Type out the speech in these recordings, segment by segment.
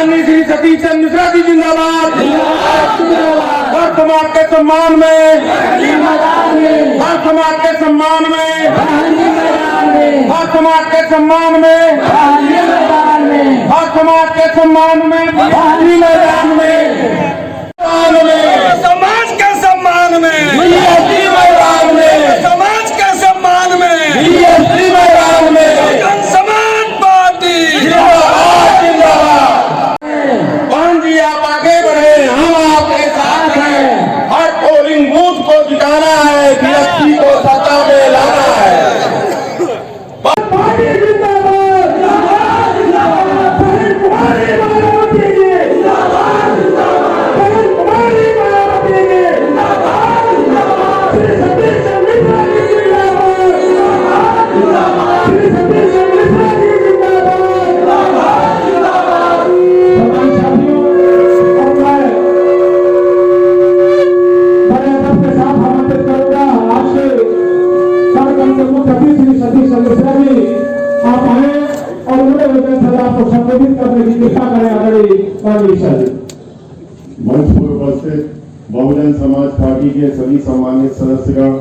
माननीय श्री सतीश चंद्र मिश्रा जी जिंदाबाद। हर समाज के सम्मान में, हर समाज के सम्मान में, हर समाज के सम्मान में, हर समाज के सम्मान में, मैदान में, समाज के सम्मान में, मैदान में, समाज के सम्मान में, मैदान में, समाज पार्टी पवन जी आप आगे बढ़े, हम आपके साथ हैं। हर पोलिंग बूथ को जिताना है, बीएसपी को सत्ता में लाना है। मंच पर उपस्थित बहुजन समाज पार्टी के सभी सम्मानित सदस्यगण,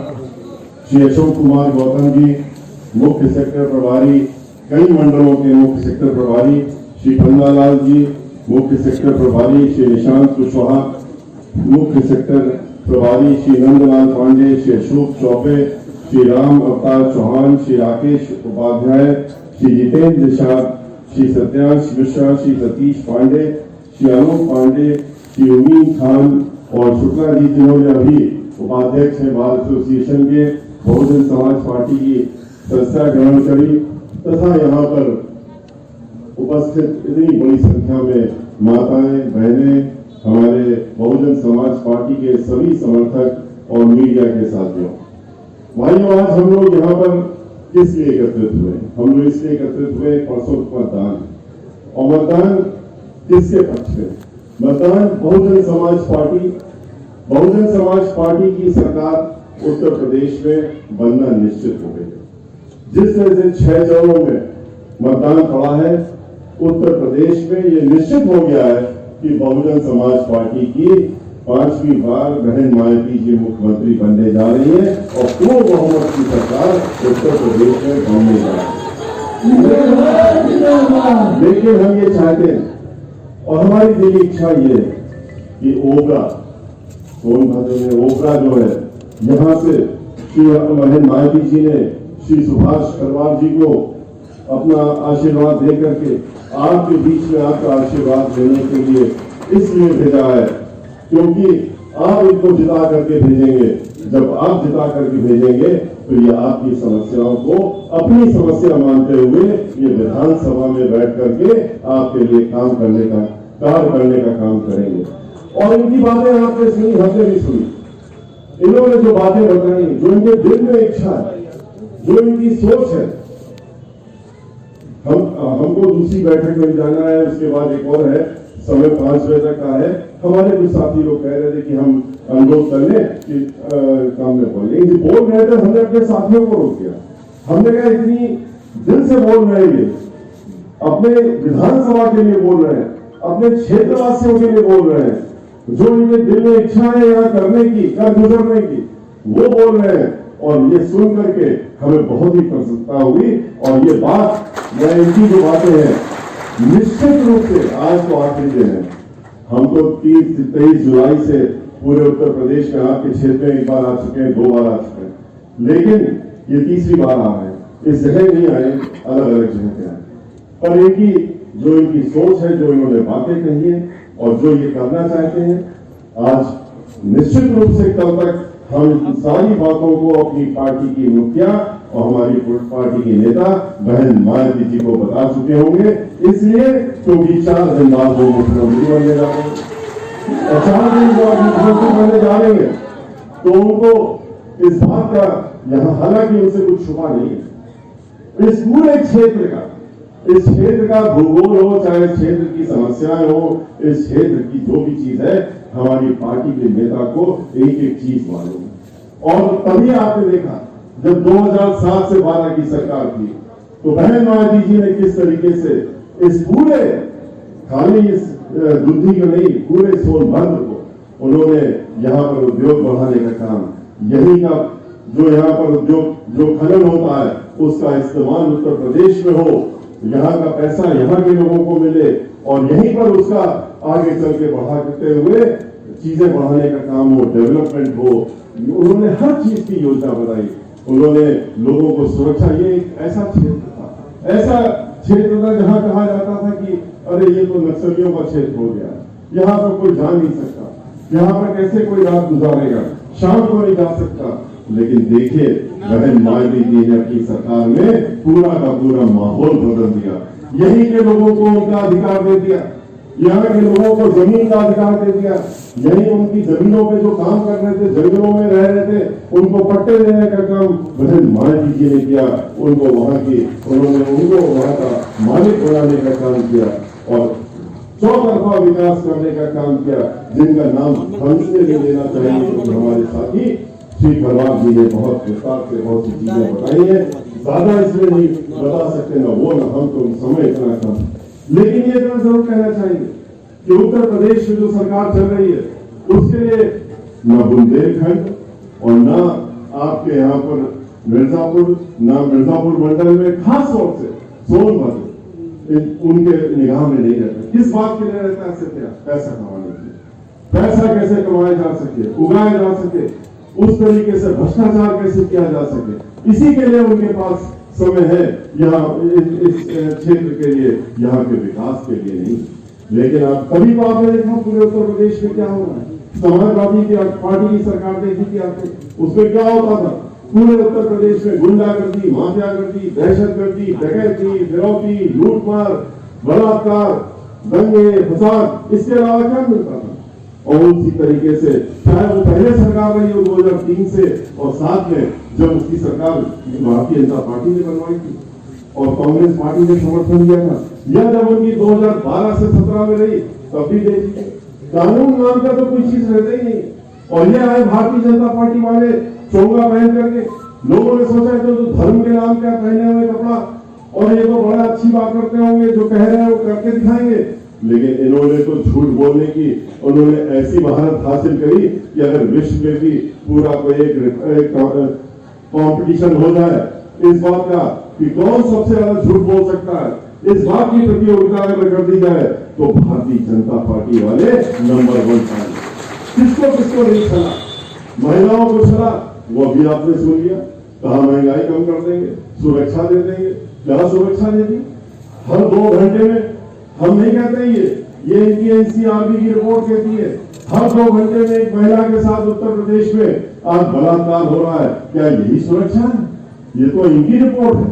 श्री अशोक कुमार गौतम जी मुख्य सेक्टर प्रभारी, कई मंडलों के मुख्य सेक्टर प्रभारी, श्री पन्नालाल जी मुख्य सेक्टर प्रभारी, श्री निशांत कुशवाहा मुख्य सेक्टर प्रभारी, श्री नंदलाल पांडे, श्री अशोक चौबे, श्री राम अवतार चौहान, श्री राकेश उपाध्याय, श्री जितेंद्र शाह, श्री सत्यांश मिश्रा, श्री सतीश पांडे, श्री अनूप पांडे, श्री उमीन खान और शुक्ला जी जिन्होंने अभी उपाध्यक्ष हैं बार एसोसिएशन के, बहुजन समाज पार्टी की सदस्यता ग्रहण करी तथा यहाँ पर उपस्थित इतनी बड़ी संख्या में माताएं बहनें, हमारे बहुजन समाज पार्टी के सभी समर्थक और मीडिया के साथियों, भाइयों, आज हम लोग यहाँ पर किस लिए एकत्रित हुए? हम लोग इसलिए एकत्रित हुए, परसों मतदान, और मतदान किसके पक्ष में? मतदान बहुजन समाज पार्टी की सरकार उत्तर प्रदेश में बनना निश्चित हो गई। जिस तरह से 6 चरणों में मतदान पड़ा है उत्तर प्रदेश में, ये निश्चित हो गया है कि बहुजन समाज पार्टी की 5वीं बार बहन मायावती जी मुख्यमंत्री बनने जा रही है और पूर्ण बहुमत की सरकार उत्तर प्रदेश में बनने जा रही है। लेकिन हम ये चाहते हैं और हमारी दिली इच्छा ये है कि ओबरा, सोनभद्र में ओबरा जो है, यहाँ से श्री बहन मायावती जी ने श्री सुभाष करवार जी को अपना आशीर्वाद दे करके आपके बीच में आपका आशीर्वाद लेने के लिए इसलिए भेजा है क्योंकि आप इनको जिता करके भेजेंगे। जब आप जिता करके भेजेंगे तो ये आपकी समस्याओं को अपनी समस्या मानते हुए ये विधानसभा में बैठ करके आपके लिए कार्य करने का काम करेंगे। और इनकी बातें आपने सुनी, हमने भी सुनी। इन्होंने जो बातें बताई, जो इनके दिल में इच्छा है, जो इनकी सोच है, हमको दूसरी बैठक में जाना है, उसके बाद एक और है, समय 5 बजे तक का है। हमारे कुछ साथी लोग कह रहे थे कि हम अनुरोध कर लें कि काम में बोल, लेकिन बोल रहे थे, हमने अपने साथियों को रोक दिया। हमने कहा इतनी दिल से बोल रहे हैं, अपने विधानसभा के लिए बोल रहे हैं, अपने क्षेत्रवासियों के लिए बोल रहे हैं, जो इनके दिल में इच्छा है यहाँ करने की, कर गुजरने की, वो बोल रहे हैं। और ये सुन करके हमें बहुत ही प्रसन्नता हुई। और ये बात, या इनकी जो बातें हैं, निश्चित रूप से आज तो आखिरी दिन है। हम तो 23 जुलाई से पूरे उत्तर प्रदेश में आपके क्षेत्र में एक बार आ चुके हैं, 2 बार आ चुके हैं, लेकिन ये तीसरी बार आ रहे हैं। इस जगह नहीं आए, अलग अलग जगह पे आए, पर इनकी जो इनकी सोच है, जो इन्होंने बातें कही है और जो ये करना चाहते हैं, आज निश्चित रूप से कल तक हम इन सारी बातों को अपनी पार्टी की मुखिया और हमारी पार्टी की नेता बहन मायावती जी को बता चुके होंगे। इसलिए क्योंकि 4 दिन बाद वो मुख्यमंत्री बनने जा रहे हैं और 4 दिन बाद मुख्यमंत्री बनने जा रहे हैं, तो उनको इस बात का यहाँ, हालांकि उनसे कुछ छुपा नहीं है, इस पूरे क्षेत्र का, इस क्षेत्र का भूगोल हो, चाहे क्षेत्र की समस्याएं हो, इस क्षेत्र की जो भी चीज है, हमारी पार्टी के नेता को एक एक चीज मालूम है। और तभी आपने देखा जब 2007 से 12 की सरकार थी, तो बहन मायावती जी ने किस तरीके से इस पूरे, खाली इस दुधी को नहीं, पूरे सोनभद्र को उन्होंने यहाँ पर उद्योग बढ़ाने का काम, यही का जो यहाँ पर उद्योग जो खनन होता है उसका इस्तेमाल उत्तर प्रदेश में हो, यहाँ का पैसा यहाँ के लोगों को मिले और यहीं पर उसका आगे चल के बढ़ाते हुए चीजें बढ़ाने का काम हो, डेवलपमेंट हो। उन्होंने हर चीज की योजना बनाई। उन्होंने लोगों को सुरक्षा, ये एक ऐसा क्षेत्र था जहां कहा जाता था कि अरे ये तो नक्सलियों का क्षेत्र हो गया, यहाँ पर कोई जा नहीं सकता, यहाँ पर कैसे कोई रात गुजारेगा, शाम को नहीं जा सकता। लेकिन देखिए बहन मायावती जी ने अपनी सरकार में पूरा का पूरा माहौल बदल दिया, यहीं के लोगों को उनका अधिकार दे दिया, यहाँ के लोगों को जमीन का अधिकार दे दिया, यही उनकी जमीनों पे जो काम कर रहे थे, जंगलों में रह रहे थे, उनको पट्टे देने का काम बहन मायावती जी ने किया। उनको वहां का मालिक बनाने का काम किया और चौतरफा विकास करने का काम किया, जिनका नाम हम इसलिए लेना चाहेंगे क्योंकि हमारे साथी श्री खरवार जी ने बहुत विस्तार से बहुत सी चीजें बताई है, ज्यादा इसमें नहीं बता सकते, ना वो ना हम, तो समय इतना कम। लेकिन ये तो जरूर कहना चाहेंगे कि उत्तर प्रदेश में जो सरकार चल रही है उसके लिए न बुंदेलखंड और न आपके यहाँ पर मिर्जापुर मंडल में, खास तौर से सोनभद्र उनके निगाह में नहीं रहता। किस बात के लिए रहता है? पैसा कमाने के लिए। पैसा कैसे कमाया जा सके, उगाया जा सके, उस तरीके से भ्रष्टाचार कैसे किया जा सके, इसी के लिए उनके पास समय है यहाँ इस क्षेत्र के लिए, यहाँ के विकास के लिए नहीं। लेकिन आप कभी तो आपने देखा पूरे उत्तर प्रदेश में क्या हो रहा है, समाजवादी की पार्टी की सरकार देखी थी आपने, उसमें क्या होता था? पूरे उत्तर प्रदेश में गुंडागर्दी, माफियागर्दी, दहशतगर्दी, डकैती, फिरौती, लूटमार, बलात्कार, दंगे, फसाद, इसके अलावा क्या मिलता था? और उसी तरीके से चाहे वो पहले सरकार रही हो 2003 से और 7 में जब उसकी सरकार भारतीय जनता पार्टी ने बनवाई थी और कांग्रेस पार्टी ने समर्थन दिया था, या जब उनकी 2012 से 17 में रही तब भी देखिए कानून नाम का तो कोई चीज रहता ही नहीं। और ये आए भारतीय जनता पार्टी वाले चोंगा पहन करके, लोगों ने सोचा तो धर्म के नाम क्या पहने हुए कपड़ा, और ये तो बड़ा अच्छी बात करते होंगे, जो कह रहे हैं वो करके दिखाएंगे। लेकिन इन्होंने तो झूठ बोलने की उन्होंने ऐसी महारत हासिल करी कि अगर विश्व में भी पूरा कोई एक कंपटीशन हो जाए इस बात का कि कौन सबसे ज्यादा झूठ बोल सकता है, इस बात की प्रतियोगिता अगर कर दी जाए तो भारतीय जनता पार्टी वाले नंबर 1 पाएंगे। किसको नहीं चला, महिलाओं को चला, वो अभी आपने सुन लिया, कहा महंगाई कम कर देंगे, सुरक्षा दे देंगे। क्या सुरक्षा दे दी? हर 2 घंटे में, हम नहीं कहते ये इनकी एनसीआरबी की रिपोर्ट कहती है, हर 2 घंटे में एक महिला के साथ उत्तर प्रदेश में आज बलात्कार हो रहा है। क्या यही सुरक्षा है? ये तो इनकी रिपोर्ट है।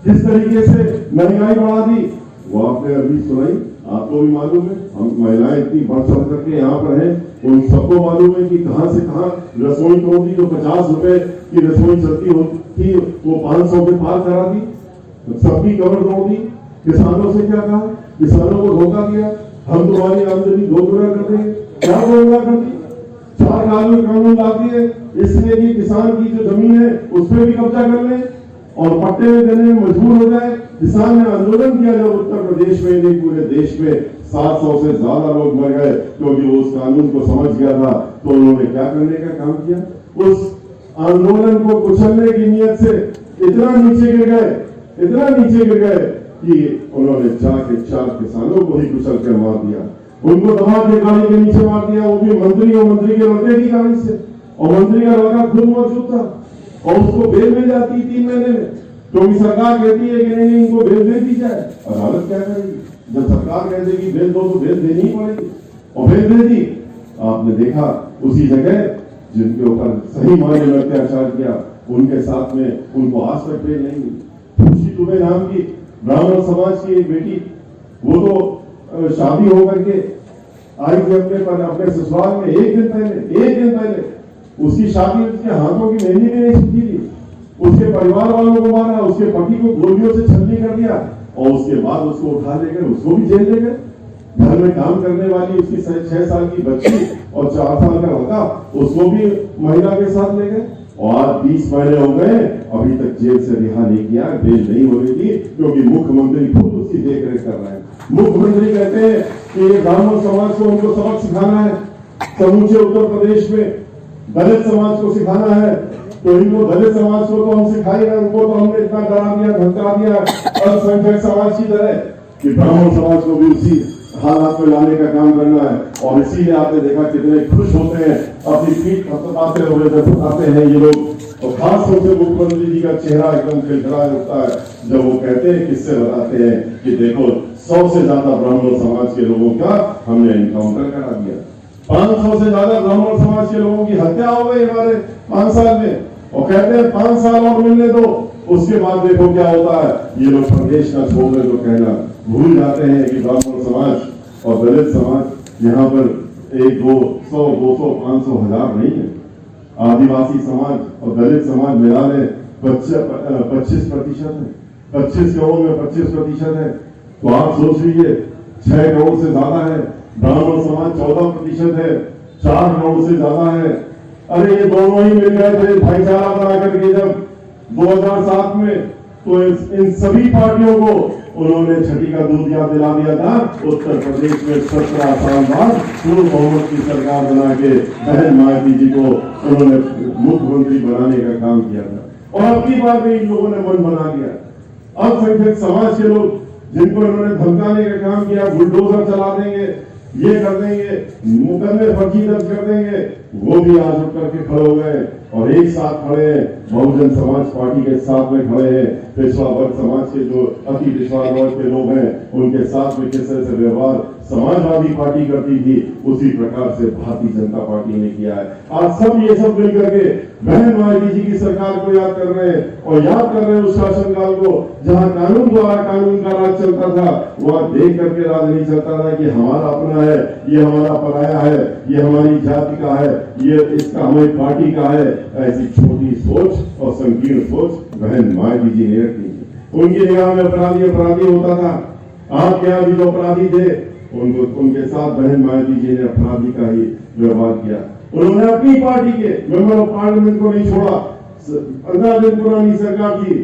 जिस तरीके से महंगाई बढ़ा दी वो आपने अभी सुनाई, आपको भी मालूम है। हम महिलाएं इतनी बढ़ चढ़ करके यहाँ पर हैं, उन सबको मालूम है कि कहां से कहां रसोई तोड़ दी, जो 50 रुपए की रसोई चलती होती वो 500 पे पार करा दी, सबकी कमर तोड़ दी। किसानों से क्या कहा? किसानों को धोखा दिया, हम तुम्हारी आमदनी 2 गुना कर देंगे। क्या 2 गुना कर दी? 4 कानून ला दिए इसलिए कि किसान की जो जमीन है उस पर भी कब्जा कर ले और पट्टे में देने में मजबूर हो जाए। किसान ने आंदोलन किया जब उत्तर प्रदेश में नहीं पूरे देश में 700 से ज्यादा लोग मर गए क्योंकि वो उस कानून को समझ गया था। तो उन्होंने क्या करने का काम किया? उस आंदोलन को कुचलने की नीयत से इतना नीचे गिर गए कि उन्होंने 4 किसानों को ही कुचल कर मार दिया, उनको दबा के गाड़ी के नीचे मार दिया, वो भी मंत्री और मंत्री के लड़के की गाड़ी से, और मंत्री का लड़का खुद मौजूद था और उसको बेल मिल जाती 3 महीने में, क्योंकि सरकार कहती है कि नहीं इनको बेल दे दी जाए। अदालत क्या करेगी? जब सरकार कह देगी बेल दो तो बेल देनी ही पड़ेगी, और बेल दे दी। आपने देखा उसी जगह जिनके ऊपर सही मायने में अत्याचार किया उनके साथ में उनको आज तक बेल नहीं मिली। खुशी दुबे नाम की ब्राह्मण समाज की एक बेटी, वो तो शादी होकर के आई थी अपने ससुराल में, एक दिन पहले उसकी शादी उसके हाथों की मेहंदी भी नहीं छुटी थी, उसके परिवार वालों को मारा, उसके पति को गोलियों से छलनी कर दिया और उसके बाद उसको उठा ले गए, उसको भी जेल ले गए। घर में काम करने वाली उसकी 6 साल की बच्ची और 4 साल का लड़का, उसको भी महिला के साथ ले गए और आज 20 महीने हो गए, अभी तक जेल से रिहा नहीं किया, बेल नहीं हो रही थी क्योंकि मुख्यमंत्री खुद उसकी देखरेख कर रहे हैं। मुख्यमंत्री कहते हैं कि ये ब्राह्मण समाज को उनको सबक सिखाना है, समूचे उत्तर प्रदेश में दलित समाज को सिखाना है, तो इनको दलित समाज को तो हम सिखाएंगे, उनको तो हमने इतना डरा दिया, धमका दिया अल्पसंख्यक समाज की तरह कि ब्राह्मण समाज को भी उसी हालात में लाने का काम करना है। और इसीलिए आपने देखा कितने खुश होते हैं, अपनी पीठ थपथपाते हुए जब आते हैं ये लोग, और खास तौर से मुख्यमंत्री जी का चेहरा एकदम खिलखिलाया होता है जब वो कहते हैं, किससे बताते हैं कि देखो 100 से ज्यादा ब्राह्मण समाज के लोगों का हमने एनकाउंटर करा दिया, 500 से ज्यादा ब्राह्मण समाज के लोगों की हत्या हो गई हमारे 5 साल में, और कहते हैं 5 साल और मिलने दो, उसके बाद देखो क्या होता है। ये लोग प्रदेश का छोड़ने को कहना भूल जाते हैं कि ब्राह्मण समाज और दलित समाज यहाँ पर 1, 2, 100, 200, 500, 1000 नहीं है। आदिवासी समाज और दलित समाज मिला ले 25% है, 25 करोड़ में 25% है, तो आप सोच लीजिए 6 करोड़ से ज्यादा है। ब्राह्मण समाज 14% है, 4 करोड़ से ज्यादा है। अरे ये दोनों ही मिल गए थे भाईचारा बना करके जब 2007 में, तो इन सभी पार्टियों को उन्होंने छठी का दूध याद दिला दिया था। उत्तर प्रदेश में 17 साल बाद पूर्व बहुमत की सरकार बना के बहन मायावती जी को उन्होंने मुख्यमंत्री बनाने का काम किया था, और अब की बार में इन लोगों ने मन बना दिया। अल्पसंख्यक समाज के लोग जिनको इन्होंने धमकाने का काम किया, बुलडोजर चला देंगे, ये कर देंगे, मुकदमे फर्जी दर्ज कर देंगे, वो भी आज उठ करके खड़े हो गए और एक साथ खड़े हैं, बहुजन समाज पार्टी के साथ में खड़े हैं। पिछड़ा वर्ग समाज के जो अति पिछड़ा वर्ग के लोग हैं उनके साथ में किस तरह से व्यवहार समाजवादी पार्टी करती थी, उसी प्रकार से भारतीय जनता पार्टी ने किया है। आज सब ये सब मिल करके बहन मायावती जी की सरकार को याद कर रहे हैं, और याद कर रहे हैं उस शासनकाल को जहां कानून द्वारा कानून का राज चलता था, वहां देख करके राज नहीं चलता था कि हमारा अपना है, ये हमारा पराया है, ये हमारी जाति का है, ये इसका हमारी पार्टी का है। ऐसी छोटी सोच और संकीर्ण सोच बहन मायावती जी ने रखी थी। उनकी निगाह में अपराधी अपराधी होता था। आपके यहाँ भी जो अपराधी थे उनके साथ बहन मायावती जी ने अपराधी का ही व्यवहार किया। उन्होंने अपनी पार्टी के मेंबर ऑफ पार्लियामेंट को नहीं छोड़ा। 15 दिन पुरानी सरकार थी,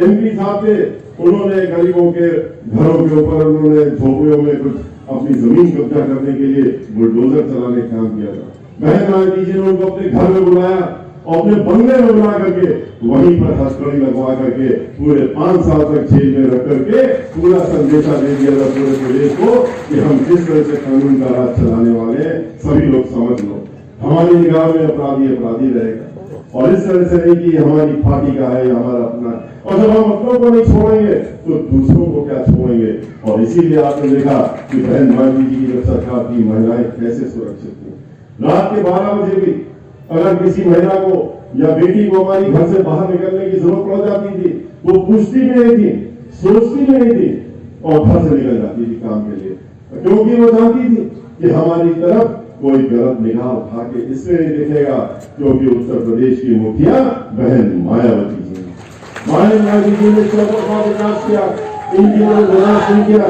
MP साहब थे, उन्होंने गरीबों के घरों के ऊपर, उन्होंने झोपड़ियों में कुछ अपनी जमीन कब्जा करने के लिए बुलडोजर चलाने का काम किया था। बहन मायावती जी ने उनको अपने घर में बुलाया और अपने बंगले में बुला करके वहीं पर हथकड़ी लगवा करके पूरे 5 साल तक जेल में रख करके पूरा संदेशा दे दिया था पूरे प्रदेश को कि हम किस तरह से कानून का राज चलाने वाले, सभी लोग समझ लो। हमारी निगाह में अपराधी अपराधी रहेगा, और इस तरह से नहीं कि हमारी पार्टी का है, हमारा अपना है। और जब हम अपनों को नहीं छोड़ेंगे तो दूसरों को क्या छोड़ेंगे। और इसीलिए आपने देखा कि बहन मायावती जी की जब सरकार थी, महिलाएं कैसे सुरक्षित थी। रात के 12 बजे भी अगर किसी महिला को या बेटी को हमारी घर से बाहर निकलने की जरूरत पड़ जाती थी, वो पूछती भी नहीं थी, सोचती भी नहीं थी, और घर से निकल जाती थी काम के लिए, क्योंकि वो जानती थी कि हमारी तरफ कोई गलत निगाह उठा के इसलिए नहीं देखेगा, क्योंकि उत्तर प्रदेश की मुखिया बहन मायावती जी ने मायावती जी ने चौपा विकास किया, इनकी विकास नहीं किया।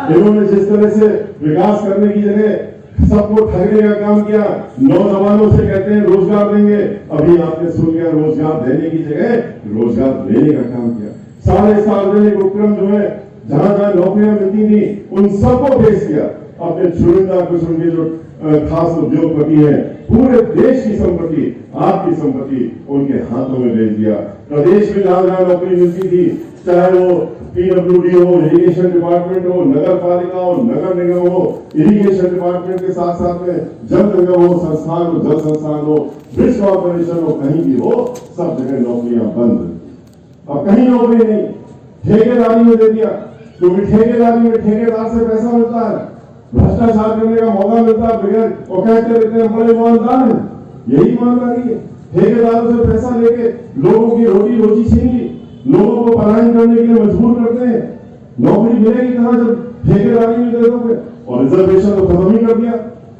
इन्होंने जिस तरह से विकास करने की जगह सबको ठगने का काम किया, नौजवानों से कहते हैं रोजगार देंगे, अभी आपने सुन लिया रोजगार देने की जगह रोजगार लेने का काम किया। सारे सार्वजनिक उपक्रम जो है जहां जहां नौकरियां मिलती थी उन सबको भेज दिया। अपने चुनिंदा कुछ उनके जो खास उद्योगपति हैं, पूरे देश की संपत्ति, आपकी संपत्ति उनके हाथों में भेज दिया। प्रदेश में जहां जहां नौकरी मिलती थी, चाहे वो PWD हो, इरिगेशन डिपार्टमेंट हो, नगर पालिका हो, नगर निगम हो, इरिगेशन डिपार्टमेंट के साथ साथ में जल निगम हो, संस्थान हो, जल संस्थान हो, ब्रिज कॉर्पोरेशन हो, कहीं भी हो, सब जगह नौकरियां बंद। अब कहीं नौकरी नहीं, ठेकेदारी में दे दिया, क्योंकि ठेकेदारी में ठेकेदार से पैसा मिलता है, भ्रष्टाचार करने का मौका मिलता है बगैर, और कहते रहते हैं बड़े ईमानदार हैं। यही ईमानदारी है, ठेकेदारों से पैसा लेके लोगों की रोटी रोजी छीन ली, लोगों को पलायन करने के लिए मजबूर करते हैं। नौकरी मिलेगी कहां जब ठेकेदारी में दे दोगे। और रिजर्वेशन तो खत्म ही कर दिया,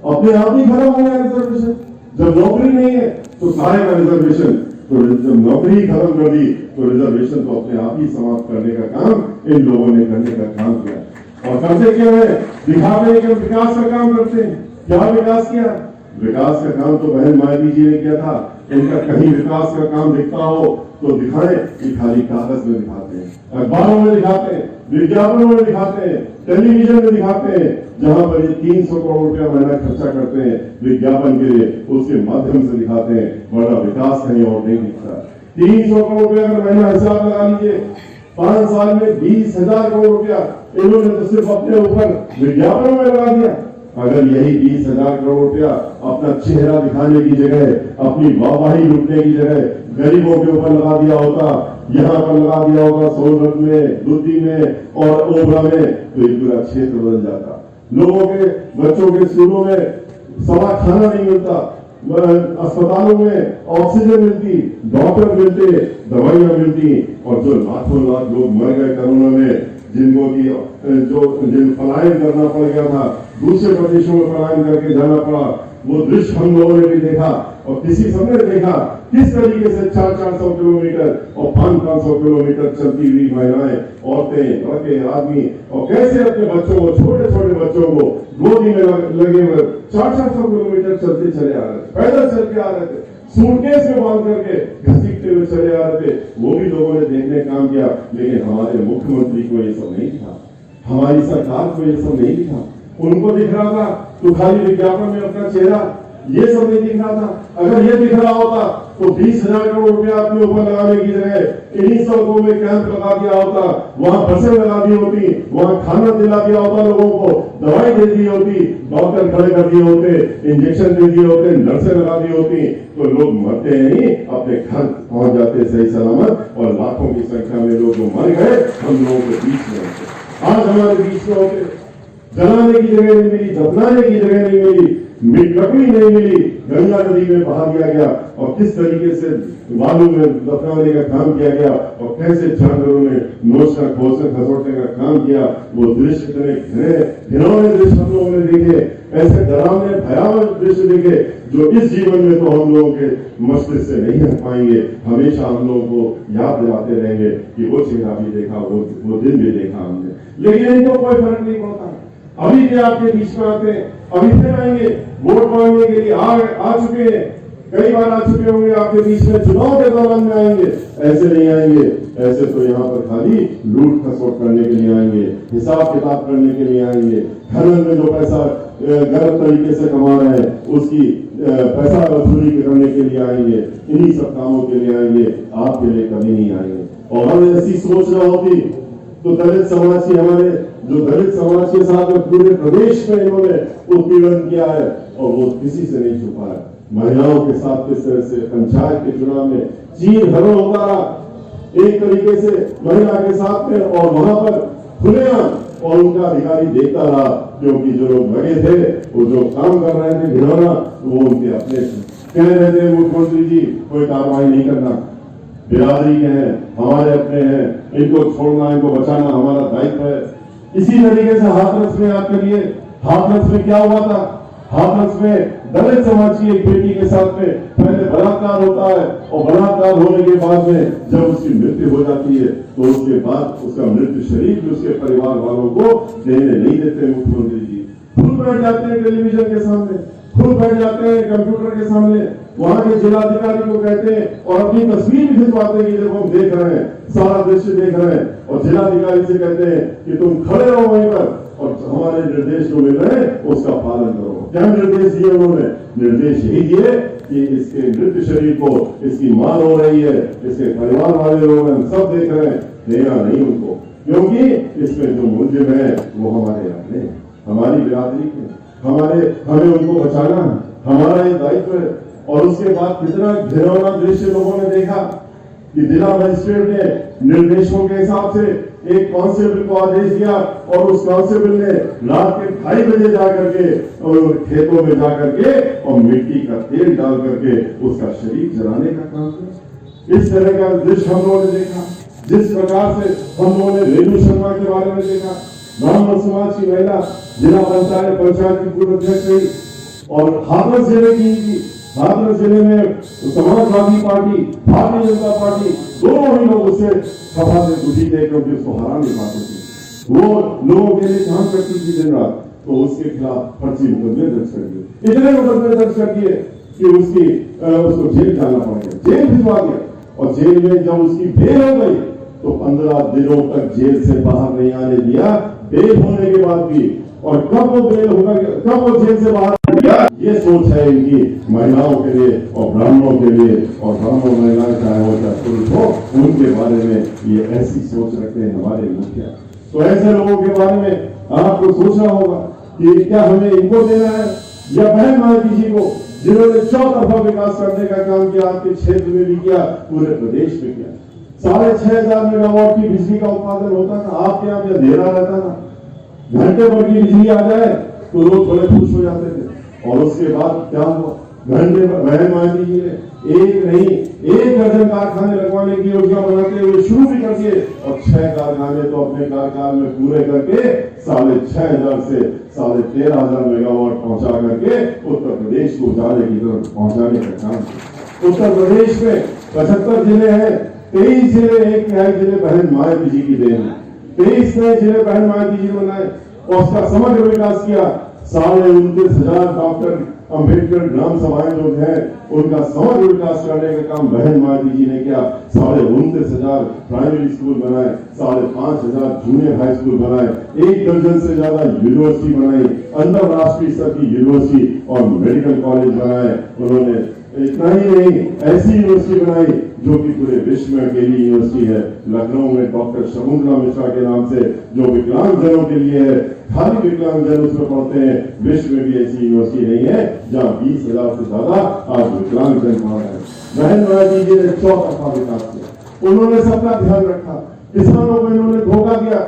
अपने आप ही खत्म हो गया रिजर्वेशन। जब नौकरी नहीं है तो सारे का रिजर्वेशन, तो जब नौकरी खत्म कर दी तो रिजर्वेशन तो अपने आप ही समाप्त करने का काम इन लोगों ने करने का काम किया। और करते क्या है, दिखाते हैं कि विकास का काम करते हैं। क्या विकास किया? विकास का काम तो बहन मायावती जी ने किया था। इनका कहीं विकास का काम दिखता हो तो दिखाएं कि खाली कागज में दिखाते हैं, अखबारों में दिखाते हैं, विज्ञापनों में दिखाते हैं, टेलीविजन में दिखाते हैं, जहां पर ये 300 करोड़ रुपया महीना खर्चा करते हैं विज्ञापन के लिए, उसके माध्यम से दिखाते हैं, वरना विकास कहीं और नहीं दिखता। 300 करोड़ रुपया अगर महीना हिसाब लगा लीजिए, 5 साल में 20,000 करोड़ रुपया इन्होंने तो सिर्फ अपने ऊपर विज्ञापनों में लगा दिया। अगर यही 20,000 करोड़ रुपया अपना चेहरा दिखाने की जगह, अपनी वाहवाही लूटने की जगह गरीबों के ऊपर लगा दिया होता, यहाँ पर लगा दिया होगा सोनभद्र में, दुद्दी में और ओबरा में, तो एक पूरा क्षेत्र बदल जाता। लोगों के बच्चों के स्कूलों में सवा खाना नहीं मिलता, अस्पतालों में ऑक्सीजन मिलती, डॉक्टर मिलते, दवाइयां मिलती, और जो लाखों लाख लोग मर गए कोरोना में, जिनको की जिन पलायन करना पड़ गया था, दूसरे प्रदेशों में पलायन करके जाना पड़ा, वो दृश्य हम लोगों ने भी देखा और किसी सबने देखा किस तरीके से 400-400 किलोमीटर और 500-500 किलोमीटर चलती हुई महिलाएं, औरतें, लड़के, आदमी, और कैसे अपने बच्चों को, छोटे छोटे बच्चों को गोदी में लगे हुए 400-400 किलोमीटर चलते चले आ रहे थे, पैदल चल के आ रहे थे, सूटकेस में बांध करके घसीटते हुए चले आ रहे थे। वो भी लोगों ने देखने काम किया, लेकिन हमारे मुख्यमंत्री को ये सब नहीं दिखा, हमारी सरकार को ये सब नहीं दिखा। उनको दिख रहा था तो खाली विज्ञापन में अपना चेहरा, ये सब नहीं दिख रहा था। अगर ये दिख रहा होता तो 20,000 करोड़ रुपया अपने ऊपर लगाने की जगह इन्हीं सड़कों में कैंप लगा दिया होता, वहां बसें लगा दी होती, वहां खाना दिला दिया होता, लोगों को दवाई दे दी होती, डॉक्टर खड़े कर दिए होते, इंजेक्शन दे दिए होते, नर्सें लगा दी होती, तो लोग मरते नहीं, अपने घर पहुंच जाते सही सलामत। और लाखों की संख्या में लोग जो मर गए हम लोगों के बीच में होते, आज हमारे बीच में होते, जलाने की जगह नहीं मिली, दफनाने की जगह नहीं मिली, लकड़ी नहीं मिली, गंगा नदी में बहा दिया गया, और किस तरीके से बालू में दफनाने का काम किया गया, और कैसे जानवरों ने नोचना खोसने खसोटने का काम किया। वो दृश्य इतने घिनौने दृश्य हम लोगों ने देखे, ऐसे डरावने भयावह दृश्य देखे, जो इस जीवन में तो हम लोगों के मस्तिष्क से नहीं हट पाएंगे। हमेशा हम लोगों को याद दिलाते रहेंगे कि वो चेहरा भी देखा, वो दिन भी देखा हमने, लेकिन इनको कोई फर्क नहीं पड़ता। अभी भी आपके बीच में आते हैं, अभी फिर आएंगे, वोट मांगने के लिए आ चुके हैं, कई बार आ चुके होंगे आपके बीच में, चुनाव के दौरान में आएंगे। ऐसे नहीं आएंगे, ऐसे तो यहाँ पर खाली लूट खसोट करने के लिए आएंगे, हिसाब किताब करने के लिए आएंगे, खनन में जो पैसा गलत तरीके से कमा रहे हैं उसकी पैसा वसूली करने के लिए आएंगे, इन्हीं सब कामों के लिए आएंगे, आपके लिए कभी नहीं आएंगे। और हम ऐसी सोच रहा होती तो दलित समाज की, हमारे जो दलित समाज के साथ पूरे प्रदेश में इन्होंने उत्पीड़न किया है और वो किसी से नहीं छुपा है। महिलाओं के साथ किस तरह से पंचायत के चुनाव में चीर हरण होता रहा एक तरीके से महिला के साथ में, और वहां पर खुलेआम, और उनका अधिकारी देखता रहा, क्योंकि जो लोग लगे थे वो जो काम कर रहे थे घिनौना, वो उनके अपने कह रहे थे मुख्यमंत्री जी कोई कार्रवाई नहीं करना, बिरादरी के हैं, हमारे अपने हैं, इनको छोड़ना, इनको बचाना हमारा दायित्व है। इसी तरीके से हाथरस में आप करिए, हाथरस में क्या हुआ था, हाथरस में दलित समाज की एक बेटी के साथ में पहले बलात्कार होता है, और बलात्कार होने के बाद में जब उसकी मृत्यु हो जाती है तो उसके बाद उसका मृत्यु शरीर भी उसके परिवार वालों को देने नहीं देते मुख्यमंत्री जी। खुद बैठ जाते हैं टेलीविजन के सामने, खुद बैठ जाते हैं कंप्यूटर के सामने, वहां के जिलाधिकारी को कहते हैं और अपनी तस्वीर भी खिंचवाते हैं कि देखो हम देख रहे हैं, सारा दृश्य देख रहे हैं, और जिलाधिकारी से कहते हैं कि तुम खड़े रहो वहीं पर और हमारे निर्देश जो मिल रहे हैं उसका पालन करो। क्या निर्देश दिए उन्होंने? निर्देश यही दिए कि इसके मृत शरीर को, इसकी मां रो रही है, इसके परिवार वाले लोग हैं, सब देख रहे हैं, देना नहीं उनको, क्योंकि इसमें जो मुलजिम है वो हमारे अपने, हमारी बिरादरी के, हमें उनको बचाना है, हमारा ये दायित्व है। और उसके बाद कितना घिनौना दृश्य लोगों ने देखा कि जिला मजिस्ट्रेट ने निर्देशों के हिसाब से एक कांस्टेबल को आदेश दिया, और उस कांस्टेबल ने रात के 2:30 बजे जाकर के और खेतों में जाकर के और मिट्टी का तेल डाल करके उसका शरीर जलाने का काम किया। इस तरह का दृश्य हम लोगों ने देखा। जिस प्रकार से हम लोगों ने रेणु शर्मा के बारे में देखा, ब्राह्मण समाज की महिला जिला पंचायत की पूर्व अध्यक्ष रही, और हाथरस जिले की, हाथरस जिले में समाजवादी पार्टी, भारतीय जनता पार्टी, दोनों ही लोग उससे सभा से दुखी थे क्योंकि उसको हरा नहीं पाते थे। वो लोगों के लिए काम करती थी दिन रात, तो उसके खिलाफ फर्जी मुकदमे दर्ज कर दिए, इतने मुकदमे दर्ज कर दिए कि उसको जेल जाना पड़ गया, जेल भिजवा दिया। और जेल में जब उसकी बेल हो गई तो 15 दिनों तक जेल से बाहर नहीं आने दिया, बेल होने के बाद भी। और कब वो बेल होगा, कब वो जेल से बाहर दिया, ये सोच है इनकी महिलाओं के लिए और ब्राह्मणों के लिए। और ब्राह्मण महिलाएं चाहे हो चाहे पुरुष हो, उनके बारे में ये ऐसी सोच रखते हैं हमारे मुखिया। तो ऐसे लोगों के बारे में आपको सोचना होगा कि क्या हमें इनको देना है या बहन माता जी को, जिन्होंने चौतरफा विकास करने का काम किया, आपके क्षेत्र में भी किया, पूरे प्रदेश में किया। 6,500 मेगावाट की बिजली का उत्पादन होता था, आपके यहाँ भी अंधेरा रहता था, घंटे भर की बिजली आ जाए तो लोग थोड़े खुश हो जाते थे। और उसके बाद क्या हुआ, घंटे पर बहन माता जी ने एक नहीं 1 दर्जन कारखाने लगवाने की योजना बनाते हुए शुरू भी कर दिए, और 6 कारखाने तो अपने कार्यकाल में पूरे करके 6,500 से 13,500 मेगावाट पहुंचा करके उत्तर प्रदेश को उजाले की तरफ पहुंचाने का काम किया। उत्तर प्रदेश में 75 जिले हैं, 23 जिले, 1/3 जिले बहन मायावती जी की देन है। 23 नए जिले बहन मायावती जी ने बनाए और उसका समग्र विकास किया। 29,500 डॉक्टर अंबेडकर ग्राम सभाएं जो है, उनका समग्र विकास करने का काम बहन मायावती जी ने किया। 29,500 प्राइमरी स्कूल बनाए, 5,500 जूनियर हाई स्कूल बनाए, 1 दर्जन से ज्यादा यूनिवर्सिटी बनाई, अंतरराष्ट्रीय स्तर की यूनिवर्सिटी और मेडिकल कॉलेज बनाए उन्होंने। इतना ही नहीं, ऐसी यूनिवर्सिटी बनाई जो कि पूरे विश्व में अकेली यूनिवर्सिटी है। लखनऊ में डॉक्टर शकुंतला मिश्रा के नाम से जो विकलांगजनों के लिए है, खाली विकलांगजन उसमें पढ़ते हैं। विश्व में भी ऐसी यूनिवर्सिटी नहीं है जहाँ 20,000 से ज्यादा आज विकलांगजन पढ़ रहे हैं। बहन मायावती जी ने चौतरफा विकास किया, उन्होंने सबका ध्यान रखा। किसानों को इन्होंने धोखा दिया,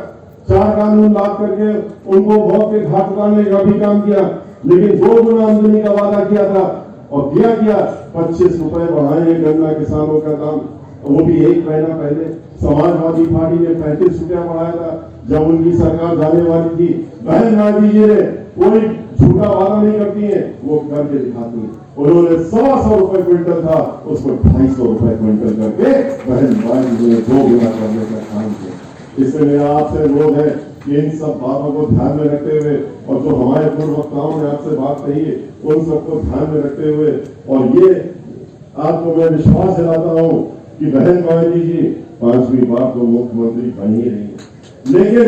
4 कानून ला करके उनको बहुत के घाट उतारने का भी काम किया, लेकिन 2 गुना आमदनी का वादा किया था और किया 25 रुपए बढ़ाएंगे गन्ना किसानों का दाम, वो भी 1 महीना पहले। समाजवादी पार्टी ने 35 रुपया बढ़ाया था जब उनकी सरकार जाने वाली थी। बहन मायावती जी ने कोई झूठा वादा नहीं करती है, वो करके दिखाती है। उन्होंने 100 रुपए क्विंटल था, उसको 250 रुपए क्विंटल करके बहन मायावती जी ने 2 गुना करने का काम किया। इसमें मेरा आपसे अनुरोध है कि इन सब बातों को ध्यान में रखते हुए, और जो हमारे पूर्व वक्ताओं ने आपसे बात कही है, उन सबको ध्यान में रखते हुए, और ये आपको मैं विश्वास दिलाता हूं कि बहन मायावती जी 5वीं बार तो मुख्यमंत्री बन ही रही है। लेकिन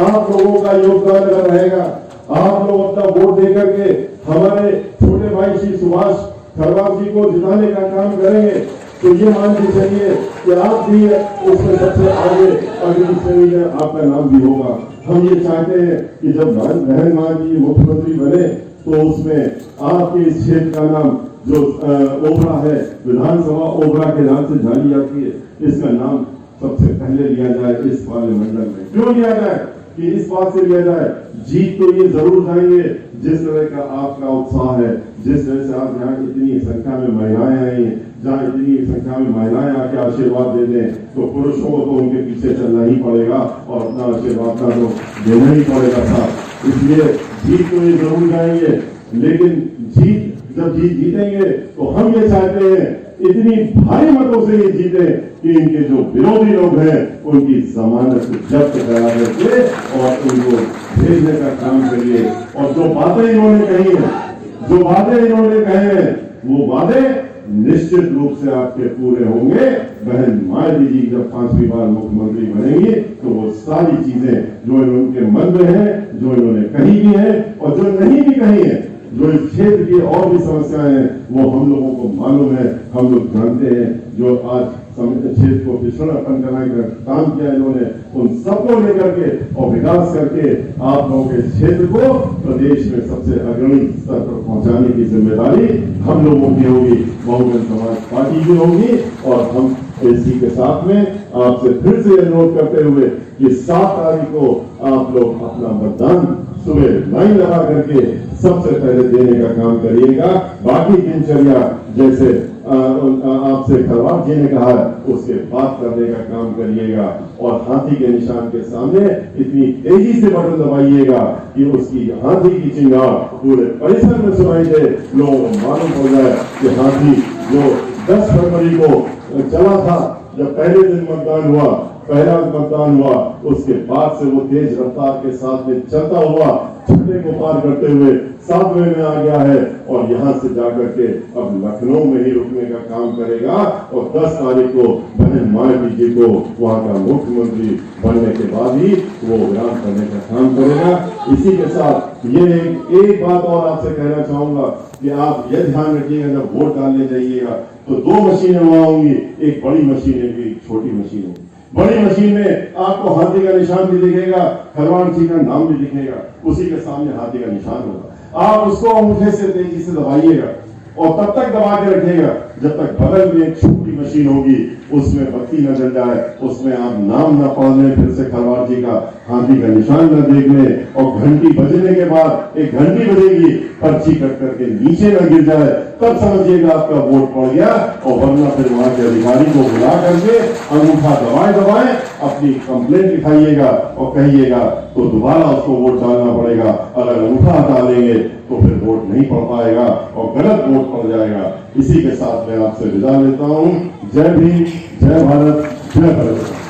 आप लोगों का योगदान अगर रहेगा, आप लोग अपना वोट देकर के हमारे छोटे भाई श्री सुभाष खरवास जी को जिताने का काम करेंगे, तो ये मान के चलिए कि आप भी उसमें सबसे आगे अगली श्रेणी में आपका नाम भी होगा। हम ये चाहते हैं कि जब बहन मायावती जी मुख्यमंत्री बने तो उसमें आपके इस क्षेत्र का नाम जो ओबरा है, विधानसभा ओबरा के नाम से जानी जाती है, इसका नाम सबसे पहले लिया जाए इस पार्लियामेंट में। क्यों लिया जाए कि इस बात से लिया जाए, जीत तो ये जरूर जाएंगे जिस तरह का आपका उत्साह है, जिस तरह से आप यहाँ इतनी संख्या में महिलाएं आई हैं, जहाँ इतनी संख्या में महिलाएं आके आशीर्वाद दे दें, तो पुरुषों को तो उनके पीछे चलना ही पड़ेगा और अपना आशीर्वाद का तो देना ही पड़ेगा था। इसलिए जीत तो ये जरूर जाएंगे, लेकिन जब जीतेंगे तो हम ये चाहते हैं इतनी भारी मतों से ये जीते कि इनके जो विरोधी लोग हैं उनकी जमानत जब्त करा करके और उनको भेजने का काम करिए। और जो बातें इन्होंने कही हैं, जो वादे इन्होंने कहे हैं, वो वादे निश्चित रूप से आपके पूरे होंगे। बहन मायावती जी जब 5वीं बार मुख्यमंत्री बनेंगी तो वो सारी चीजें जो उनके मन में है, जो इन्होंने कही भी है और जो नहीं भी कही है, जो इस क्षेत्र की और भी समस्याएं हैं, वो हम लोगों को मालूम है, हम लोग जानते हैं। जो आज क्षेत्र को पिछड़ापन कराने का काम किया इन्होंने, उन सबको लेकर के और विकास करके आप लोगों के क्षेत्र को प्रदेश में सबसे अग्रणी स्तर पर पहुंचाने की जिम्मेदारी हम लोगों की होगी, बहुजन समाज पार्टी की होगी। और हम इसी के साथ में आपसे फिर से अनुरोध करते हुए कि 7 तारीख को आप लोग अपना मतदान सुबह लाइन लगा करके सबसे पहले देने का काम करिएगा। बाकी दिनचर्या जैसे आपसे खरवास जी ने कहा उसके बाद करने का काम करिएगा। और हाथी के निशान के सामने इतनी तेजी से बटन दबाइएगा कि उसकी हाथी की चिंगार पूरे परिसर में सुनाई दे, लोगों को मालूम हो जाए कि हाथी जो 10 फरवरी को चला था, जब पहले दिन मतदान हुआ पहला मतदान हुआ, उसके बाद से वो तेज रफ्तार के साथ में चलता हुआ छठे को पार करते हुए 7वें में आ गया है और यहां से जाकर के अब लखनऊ में ही रुकने का काम करेगा और 10 तारीख को बहन मायावती जी को वहां का मुख्यमंत्री बनने के बाद ही वो विराम करने का काम करेगा। इसी के साथ ये एक बात और आपसे कहना चाहूंगा कि आप ये ध्यान रखिएगा, जब वोट डालने जाइएगा तो 2 मशीनें वहां होंगी, एक बड़ी मशीन है, एक छोटी मशीन होगी। बड़ी मशीन में आपको हाथी का निशान भी दिखेगा, खरवान जी का नाम भी दिखेगा, उसी के सामने हाथी का निशान होगा। आप उसको अंगूठे से तेजी से दबाइएगा और तब तक दबा के रखिएगा जब तक बगल में एक छोटी मशीन होगी उसमें बत्ती न जल जाए, उसमें आप नाम न पढ़ लें, फिर से खरवार जी का हाथी का निशान न देख लें और घंटी बजने के बाद एक घंटी बजेगी, पर्ची कट करके नीचे न गिर जाए, तब समझिएगा आपका वोट पड़ गया। और वरना फिर वहां के अधिकारी को बुला करके अंगूठा दबाए अपनी कंप्लेंट लिखाइएगा और कहिएगा तो दोबारा उसको वोट डालना पड़ेगा। अगर अंगूठा हटा लेंगे तो फिर वोट नहीं पड़ पाएगा और गलत वोट पड़ जाएगा। इसी के साथ मैं आपसे विदा लेता हूं। जय भीम, जय भारत, जय भारत।